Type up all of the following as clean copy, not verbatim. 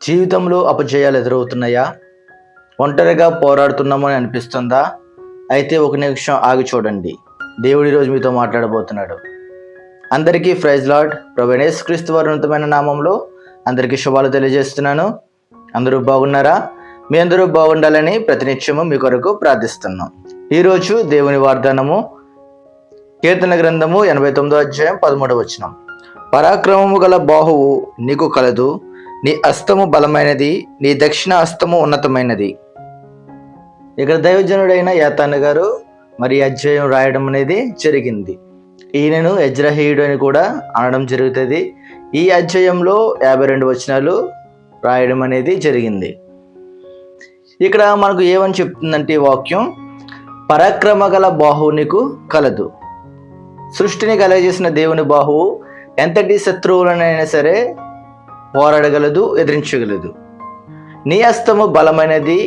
జీవితంలో అపజయాలు ఎదురవుతున్నాయా? ఒంటరిగా పోరాడుతున్నామని అనిపిస్తుందా? అయితే ఒక నిమిషం ఆగి చూడండి. దేవుడు ఈరోజు మీతో మాట్లాడబోతున్నాడు. అందరికీ ప్రైజ్ లార్డ్. ప్రభు యేసుక్రీస్తు వారి ఉన్నతమైన నామంలో అందరికీ శుభాలు తెలియజేస్తున్నాను. అందరూ బాగున్నారా? మీ అందరూ బాగుండాలని ప్రతినిత్యము మీ కొరకు ప్రార్థిస్తున్నాం. ఈరోజు దేవుని వాగ్దానము కీర్తన గ్రంథము 89వ అధ్యాయం 13వ వచనం. పరాక్రమము గల బాహువు నీకు కలదు, నీ హస్తము బలమైనది, నీ దక్షిణ హస్తము ఉన్నతమైనది. ఇక్కడ దైవజనుడైన యాతాను గారు మరి అధ్యాయం రాయడం అనేది జరిగింది. ఈయనను యజ్రహీయుడు అని కూడా అనడం జరుగుతుంది. ఈ అధ్యాయంలో 52 వచనాలు రాయడం అనేది జరిగింది. ఇక్కడ మనకు ఏమని చెప్తుందంటే ఈ వాక్యం, పరాక్రమ గల బాహువు నీకు కలదు. సృష్టిని కలగజేసిన దేవుని బాహువు ఎంతటి శత్రువులనైనా సరే పోరాడగలదు, ఎదిరించగలదు. నీ హస్తము బలమైనది,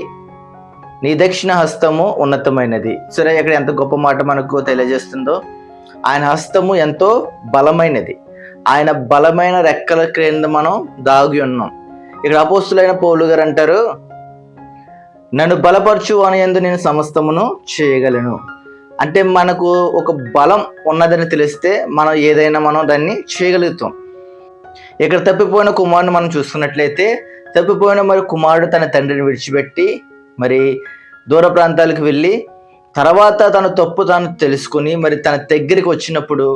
నీ దక్షిణ హస్తము ఉన్నతమైనది. సరే, ఇక్కడ ఎంత గొప్ప మాట మనకు తెలియజేస్తుందో. ఆయన హస్తము ఎంతో బలమైనది. ఆయన బలమైన రెక్కల క్రింద మనం దాగి ఉన్నాం. ఇక్కడ అపోస్తులైన పౌలు గారు అంటారు, నన్ను బలపరచు అని యందు నేను సమస్తమును చేయగలను. అంటే మనకు ఒక బలం ఉన్నదని తెలిస్తే మనం ఏదైనా దాన్ని చేయగలుగుతాం. ఇక్కడ తప్పిపోయిన కుమారుని మనం చూసుకున్నట్లయితే, తప్పిపోయిన మరి కుమారుడు తన తండ్రిని విడిచిపెట్టి మరి దూర ప్రాంతాలకు వెళ్ళి తర్వాత తన తప్పు తాను తెలుసుకుని మరి తన దగ్గరికి వచ్చినప్పుడు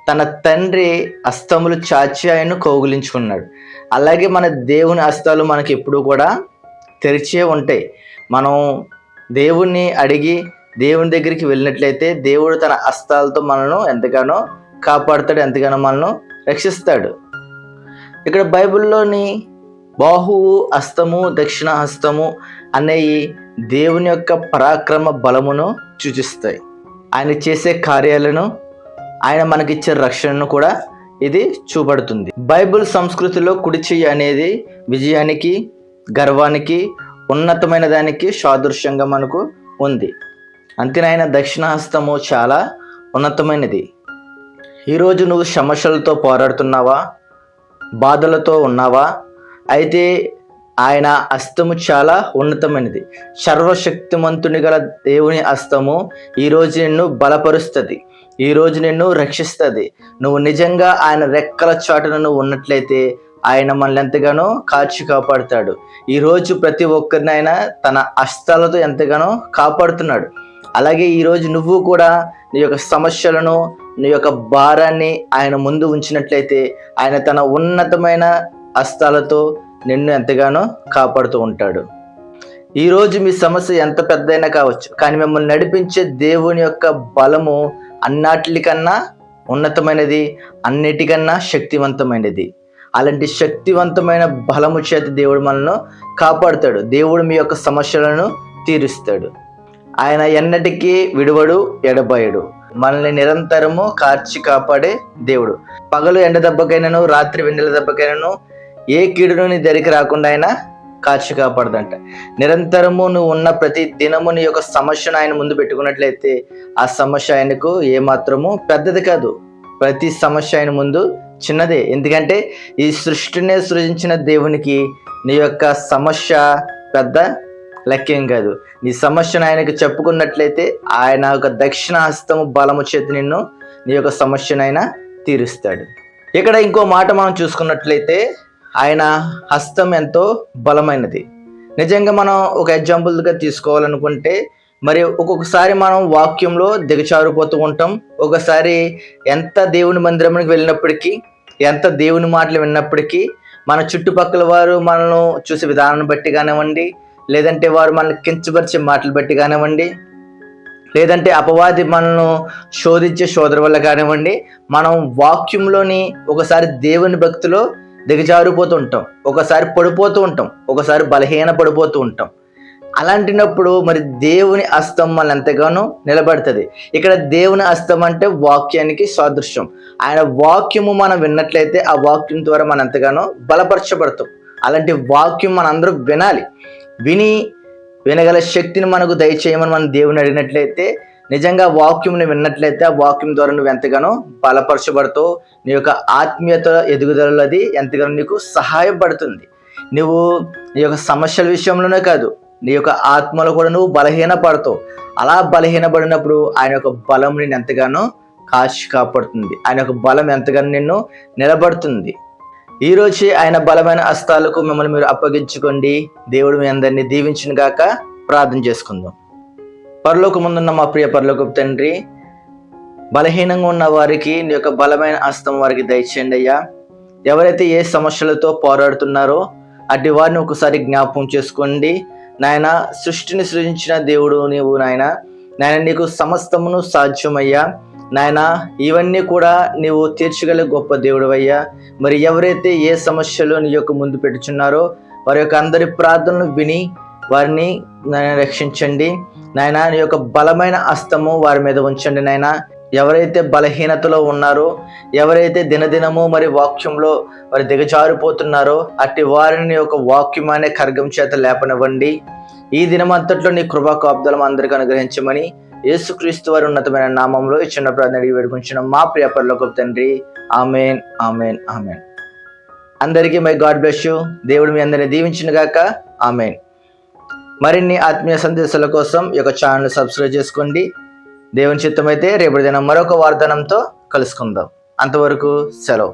తన తండ్రి హస్తములు చాచి ఆయన్ను కౌగిలించుకున్నాడు. అలాగే మన దేవుని హస్తాలు మనకి ఎప్పుడూ కూడా తెరిచే ఉంటాయి. మనం దేవుణ్ణి అడిగి దేవుని దగ్గరికి వెళ్ళినట్లయితే దేవుడు తన హస్తాలతో మనను ఎంతగానో కాపాడుతాడు, ఎంతగానో మనను రక్షిస్తాడు. ఇక్కడ బైబిల్లోని బాహువు, హస్తము, దక్షిణ హస్తము అనేవి దేవుని యొక్క పరాక్రమ బలమును సూచిస్తాయి. ఆయన చేసే కార్యాలను, ఆయన మనకిచ్చే రక్షణను కూడా ఇది చూపడుతుంది. బైబిల్ సంస్కృతిలో కుడి చెయ్యి అనేది విజయానికి, గర్వానికి, ఉన్నతమైన దానికి సాదృశ్యంగా మనకు ఉంది. అంతేనాయన దక్షిణ హస్తము చాలా ఉన్నతమైనది. ఈరోజు నువ్వు సమస్యలతో పోరాడుతున్నావా? బాధలతో ఉన్నావా? అయితే ఆయన హస్తము చాలా ఉన్నతమైనది. సర్వశక్తిమంతుని గల దేవుని హస్తము ఈరోజు నిన్ను బలపరుస్తుంది, ఈరోజు నిన్ను రక్షిస్తుంది. నువ్వు నిజంగా ఆయన రెక్కల చాటున నువ్వు ఉన్నట్లయితే ఆయన మనల్ని ఎంతగానో కాచి కాపాడుతాడు. ఈరోజు ప్రతి ఒక్కరిని ఆయన తన హస్తాలతో ఎంతగానో కాపాడుతున్నాడు. అలాగే ఈరోజు నువ్వు కూడా నీ యొక్క సమస్యలను, నీ యొక్క భారాన్ని ఆయన ముందు ఉంచినట్లయితే ఆయన తన ఉన్నతమైన హస్తాలతో నిన్ను ఎంతగానో కాపాడుతూ ఉంటాడు. ఈరోజు మీ సమస్య ఎంత పెద్దదైనా కావచ్చు, కానీ మిమ్మల్ని నడిపించే దేవుని యొక్క బలము అన్నిటికన్నా ఉన్నతమైనది, అన్నిటికన్నా శక్తివంతమైనది. అలాంటి శక్తివంతమైన బలము చేత దేవుడు మనల్ని కాపాడుతాడు. దేవుడు మీ యొక్క సమస్యలను తీరుస్తాడు. ఆయన ఎన్నటికీ విడువడు, ఎడబాయడు. మనల్ని నిరంతరము కార్చి కాపాడే దేవుడు. పగలు ఎండ దెబ్బకైనాను, రాత్రి వెన్నెల దెబ్బకైనాను ఏ కీడును నీ దగ్గరికి రాకుండా ఆయన కార్చి కాపాడదంట. నిరంతరము నువ్వు ఉన్న ప్రతి దినము నీ యొక్క సమస్యను ఆయన ముందు పెట్టుకున్నట్లయితే ఆ సమస్య ఆయనకు ఏమాత్రము పెద్దది కాదు. ప్రతి సమస్య ఆయన ముందు చిన్నదే. ఎందుకంటే ఈ సృష్టినే సృజించిన దేవునికి నీ యొక్క సమస్య పెద్ద లక్ష్యం కాదు. నీ సమస్యను ఆయనకు చెప్పుకున్నట్లయితే ఆయన యొక్క దక్షిణ హస్తము బలము చేతి నిన్ను నీ యొక్క సమస్యను ఆయన తీరుస్తాడు. ఇక్కడ ఇంకో మాట మనం చూసుకున్నట్లయితే ఆయన హస్తం ఎంతో బలమైనది. నిజంగా మనం ఒక ఎగ్జాంపుల్గా తీసుకోవాలనుకుంటే, మరి ఒక్కొక్కసారి మనం వాక్యంలో దిగచారిపోతూ ఉంటాం. ఒకసారి ఎంత దేవుని మందిరానికి వెళ్ళినప్పటికీ, ఎంత దేవుని మాటలు విన్నప్పటికీ మన చుట్టుపక్కల వారు మనల్ని చూసే విధానాన్ని బట్టి కానివ్వండి, లేదంటే వారు మనల్ని కించపరిచే మాటలు బట్టి కానివ్వండి, లేదంటే అపవాది మనల్ని శోధించే శోధన వల్ల కానివ్వండి, మనం వాక్యంలోని ఒకసారి దేవుని భక్తిలో దిగజారిపోతూ ఉంటాం, ఒకసారి పడిపోతూ ఉంటాం, ఒకసారి బలహీన పడిపోతూ ఉంటాం. అలాంటినప్పుడు మరి దేవుని హస్తం మనల్ని ఎంతగానో నిలబడుతుంది. ఇక్కడ దేవుని హస్తం అంటే వాక్యానికి సాదృశ్యం. ఆయన వాక్యము మనం విన్నట్లయితే ఆ వాక్యం ద్వారా మనం ఎంతగానో బలపరచబడతాం. అలాంటి వాక్యం మనందరూ వినాలి. వినగల శక్తిని మనకు దయచేయమని మనం దేవుని అడిగినట్లయితే, నిజంగా వాక్యంని విన్నట్లయితే ఆ వాక్యం ద్వారా నువ్వు ఎంతగానో బలపరచబడతావు. నీ యొక్క ఆత్మీయత ఎదుగుదలది ఎంతగానో నీకు సహాయపడుతుంది. నువ్వు నీ యొక్క సమస్యల విషయంలోనే కాదు, నీ యొక్క ఆత్మలో కూడా నువ్వు బలహీనపడతావు. అలా బలహీనపడినప్పుడు ఆయన యొక్క బలం నిన్ను ఎంతగానో కాపాడుతుంది. ఆయన యొక్క బలం ఎంతగానో నిన్ను నిలబడుతుంది. ఈరోజు ఆయన బలమైన హస్తాలకు మిమ్మల్ని మీరు అప్పగించుకోండి. దేవుడు మీ అందరినీ దీవించును గాక. ప్రార్థన చేసుకుందాం. పరలోకమందున్న మా ప్రియ పరలోకపు తండ్రి, బలహీనంగా ఉన్న వారికి నీ యొక్క బలమైన హస్తం వారికి దయచేయండి అయ్యా. ఎవరైతే ఏ సమస్యలతో పోరాడుతున్నారో అటు వారిని ఒకసారి జ్ఞాపకం చేసుకోండి నాయన. సృష్టిని సృజించిన దేవుడు నీవు నాయన. నీకు సమస్తమును సాధ్యమయ్యా నాయన. ఇవన్నీ కూడా నీవు తీర్చగల గొప్ప దేవుడు అయ్యా. మరి ఎవరైతే ఏ సమస్యలు నీ యొక్క ముందు పెట్టుచున్నారో వారి యొక్క అందరి ప్రార్థనలు విని వారిని నాయన రక్షించండి నాయన. నీ యొక్క బలమైన హస్తము వారి మీద ఉంచండి నాయన. ఎవరైతే బలహీనతలో ఉన్నారో, ఎవరైతే దినదినము మరి వాక్యంలో వారి దిగజారిపోతున్నారో అట్టి వారిని ఒక వాక్యం అనే ఖడ్గం చేత లేపనివ్వండి. ఈ దినమంతట్లో నీ కృపా కాపుదలం అందరికీ అనుగ్రహించమని యేసుక్రీస్తు వారి ఉన్నతమైన నామంలో ఈ చిన్న ప్రార్థన అడిగి వేడుకుంటున్నాం మా ప్రియ పరలోకపు తండ్రి. Amen, amen, amen. అందరికీ మై గాడ్ బ్లెస్ యూ. దేవుడు మీ అందరిని దీవించును గాక. ఆమెన్. మరిన్ని ఆత్మీయ సందేశాల కోసం ఈ యొక్క ఛానల్ సబ్స్క్రైబ్ చేసుకోండి. దేవుని చిత్తమైతే రేపటి దినం మరొక వాగ్దానంతో కలుసుకుందాం. అంతవరకు సెలవు.